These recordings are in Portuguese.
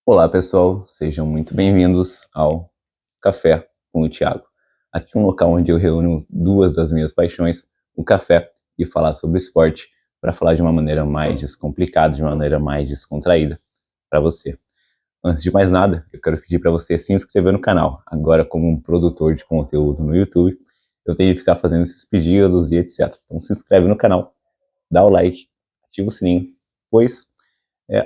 Olá pessoal, sejam muito bem-vindos ao Café com o Thiago. Aqui é um local onde eu reúno duas das minhas paixões, o café e falar sobre esporte, para falar de uma maneira mais descomplicada, de uma maneira mais descontraída para você. Antes de mais nada, eu quero pedir para você se inscrever no canal. Agora, como um produtor de conteúdo no YouTube, eu tenho que ficar fazendo esses pedidos e etc. Então se inscreve no canal, dá o like, ativa o sininho, pois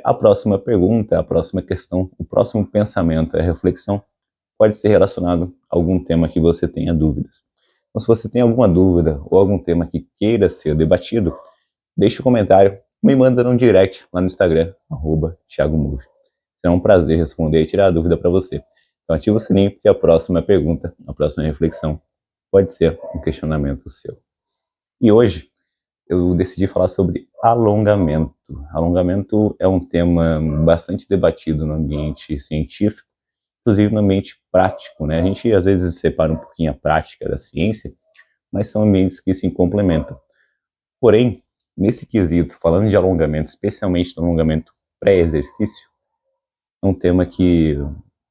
a próxima pergunta, a próxima questão, o próximo pensamento, a reflexão pode ser relacionado a algum tema que você tenha dúvidas. Então, se você tem alguma dúvida ou algum tema que queira ser debatido, deixe um comentário, me manda no direct lá no Instagram, @thiagomove. Será um prazer responder e tirar a dúvida para você. Então ativa o sininho, porque a próxima pergunta, a próxima reflexão pode ser um questionamento seu. E hoje eu decidi falar sobre alongamento. Alongamento é um tema bastante debatido no ambiente científico, inclusive no ambiente prático, né? A gente às vezes separa um pouquinho a prática da ciência, mas são ambientes que se complementam. Porém, nesse quesito, falando de alongamento, especialmente do alongamento pré-exercício, é um tema que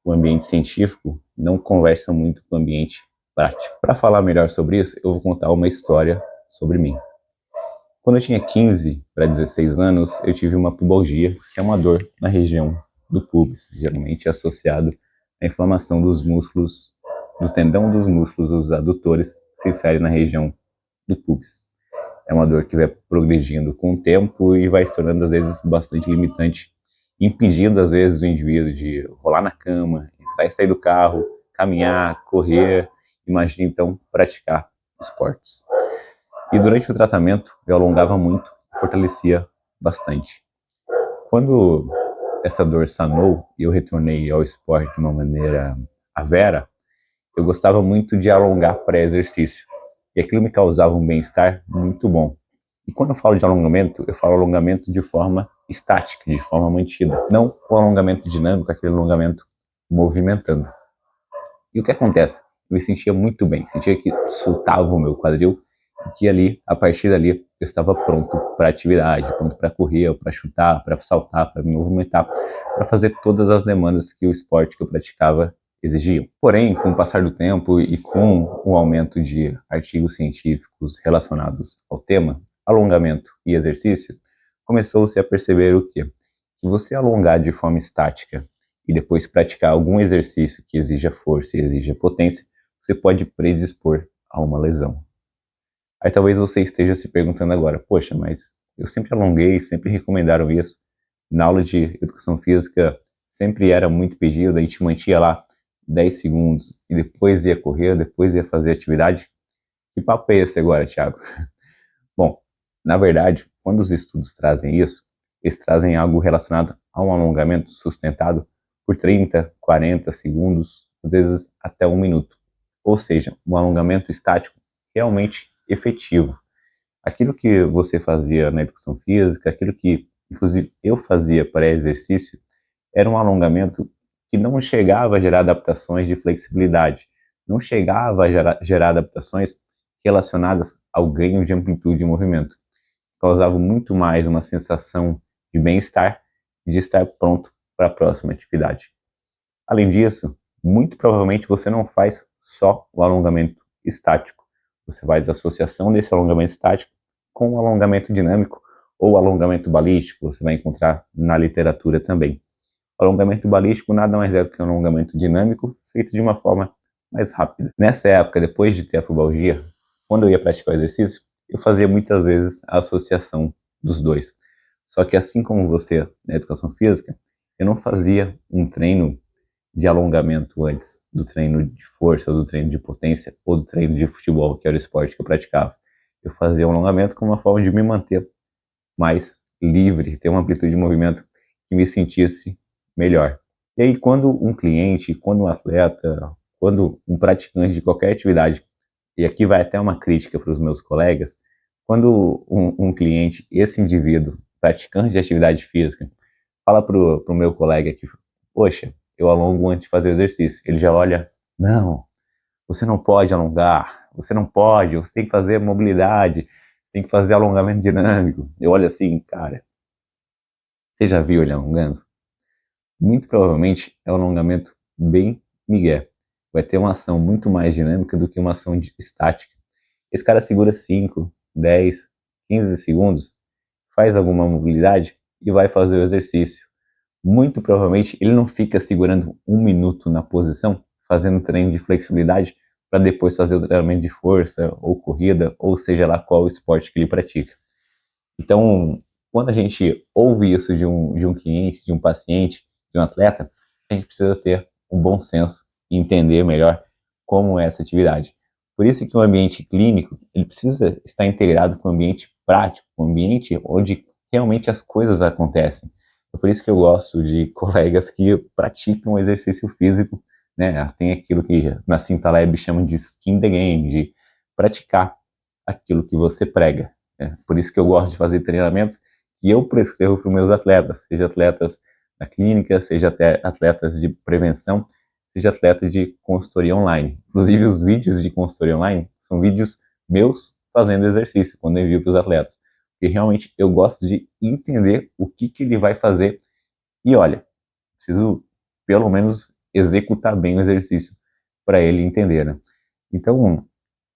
o ambiente científico não conversa muito com o ambiente prático. Para falar melhor sobre isso, eu vou contar uma história sobre mim. Quando eu tinha 15 para 16 anos, eu tive uma pubalgia, que é uma dor na região do pubis, geralmente associado à inflamação dos músculos, do tendão dos músculos dos adutores, que se insere na região do pubis. É uma dor que vai progredindo com o tempo e vai se tornando, às vezes, bastante limitante, impedindo, às vezes, o indivíduo de rolar na cama, entrar e sair do carro, caminhar, correr, imagine, então, praticar esportes. E durante o tratamento eu alongava muito, fortalecia bastante. Quando essa dor sanou e eu retornei ao esporte de uma maneira avera, eu gostava muito de alongar pré-exercício. E aquilo me causava um bem-estar muito bom. E quando eu falo de alongamento, eu falo alongamento de forma estática, de forma mantida. Não o alongamento dinâmico, aquele alongamento movimentando. E o que acontece? Eu me sentia muito bem, sentia que soltava o meu quadril e que ali, a partir dali, eu estava pronto para a atividade, pronto para correr, para chutar, para saltar, para me movimentar, para fazer todas as demandas que o esporte que eu praticava exigiam. Porém, com o passar do tempo e com o aumento de artigos científicos relacionados ao tema, alongamento e exercício, começou-se a perceber o quê? Que você alongar de forma estática e depois praticar algum exercício que exija força e exija potência, você pode predispor a uma lesão. Aí talvez você esteja se perguntando agora, poxa, mas eu sempre alonguei, sempre recomendaram isso. Na aula de educação física sempre era muito pedido, a gente mantinha lá 10 segundos e depois ia correr, depois ia fazer atividade. Que papo é esse agora, Thiago? Bom, na verdade, quando os estudos trazem isso, eles trazem algo relacionado a um alongamento sustentado por 30, 40 segundos, às vezes até 1 minuto. Ou seja, um alongamento estático realmente efetivo. Aquilo que você fazia na educação física, aquilo que, inclusive, eu fazia para exercício, era um alongamento que não chegava a gerar adaptações de flexibilidade, não chegava a gerar adaptações relacionadas ao ganho de amplitude de movimento. Causava muito mais uma sensação de bem-estar e de estar pronto para a próxima atividade. Além disso, muito provavelmente você não faz só o alongamento estático, você faz a associação desse alongamento estático com o alongamento dinâmico ou alongamento balístico, você vai encontrar na literatura também. O alongamento balístico nada mais é do que um alongamento dinâmico feito de uma forma mais rápida. Nessa época, depois de ter a pubalgia, quando eu ia praticar o exercício, eu fazia muitas vezes a associação dos dois. Só que assim como você na educação física, eu não fazia um treino de alongamento antes do treino de força, ou do treino de potência, ou do treino de futebol, que era o esporte que eu praticava. Eu fazia um alongamento como uma forma de me manter mais livre, ter uma amplitude de movimento que me sentisse melhor. E aí, quando um cliente, quando um atleta, quando um praticante de qualquer atividade, e aqui vai até uma crítica para os meus colegas, quando um cliente, esse indivíduo, praticante de atividade física, fala para o meu colega que, poxa, eu alongo antes de fazer o exercício, ele já olha, não, você não pode alongar, você não pode, você tem que fazer mobilidade, você tem que fazer alongamento dinâmico. Eu olho assim, cara, você já viu ele alongando? muito provavelmente é um alongamento bem migué. Vai ter uma ação muito mais dinâmica do que uma ação estática. Esse cara segura 5, 10, 15 segundos, faz alguma mobilidade e vai fazer o exercício. Muito provavelmente ele não fica segurando 1 minuto na posição, fazendo treino de flexibilidade, para depois fazer o treinamento de força ou corrida, ou seja lá qual o esporte que ele pratica. Então, quando a gente ouve isso de um cliente, de um paciente, de um atleta, a gente precisa ter um bom senso e entender melhor como é essa atividade. Por isso que o ambiente clínico ele precisa estar integrado com o ambiente prático, com o ambiente onde realmente as coisas acontecem. É por isso que eu gosto de colegas que praticam exercício físico, né? Tem aquilo que na Cintalab chamam de skin the game, de praticar aquilo que você prega. Por isso que eu gosto de fazer treinamentos que eu prescrevo para os meus atletas, seja atletas da clínica, seja até atletas de prevenção, seja atleta de consultoria online. Inclusive, os vídeos de consultoria online são vídeos meus fazendo exercício, quando eu envio para os atletas. Porque realmente eu gosto de entender o que ele vai fazer. E olha, preciso pelo menos executar bem o exercício para ele entender, né? Então,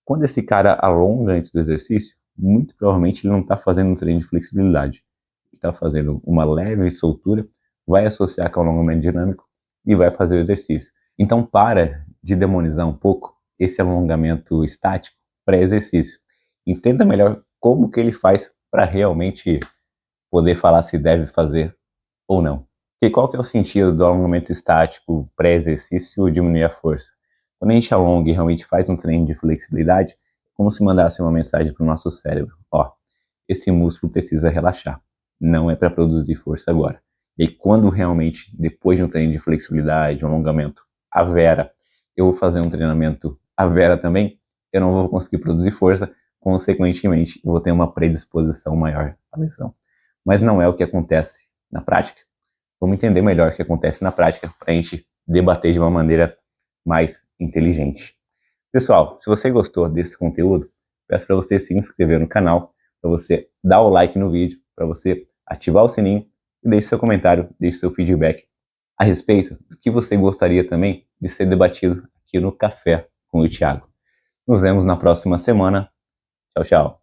quando esse cara alonga antes do exercício, muito provavelmente ele não está fazendo um treino de flexibilidade. Ele está fazendo uma leve soltura, vai associar com alongamento dinâmico e vai fazer o exercício. Então para de demonizar um pouco esse alongamento estático pré-exercício. Entenda melhor como que ele faz para realmente poder falar se deve fazer ou não. Porque qual que é o sentido do alongamento estático pré-exercício diminuir a força? Quando a gente alonga e realmente faz um treino de flexibilidade, é como se mandasse uma mensagem para o nosso cérebro: ó, esse músculo precisa relaxar, não é para produzir força agora. E quando realmente, depois de um treino de flexibilidade, um alongamento a vera, eu vou fazer um treinamento a vera também, eu não vou conseguir produzir força, consequentemente, eu vou ter uma predisposição maior à lesão. Mas não é o que acontece na prática. Vamos entender melhor o que acontece na prática para a gente debater de uma maneira mais inteligente. Pessoal, se você gostou desse conteúdo, peço para você se inscrever no canal, para você dar o like no vídeo, para você ativar o sininho e deixe seu comentário, deixe seu feedback a respeito do que você gostaria também de ser debatido aqui no Café com o Thiago. Nos vemos na próxima semana. Tchau, tchau.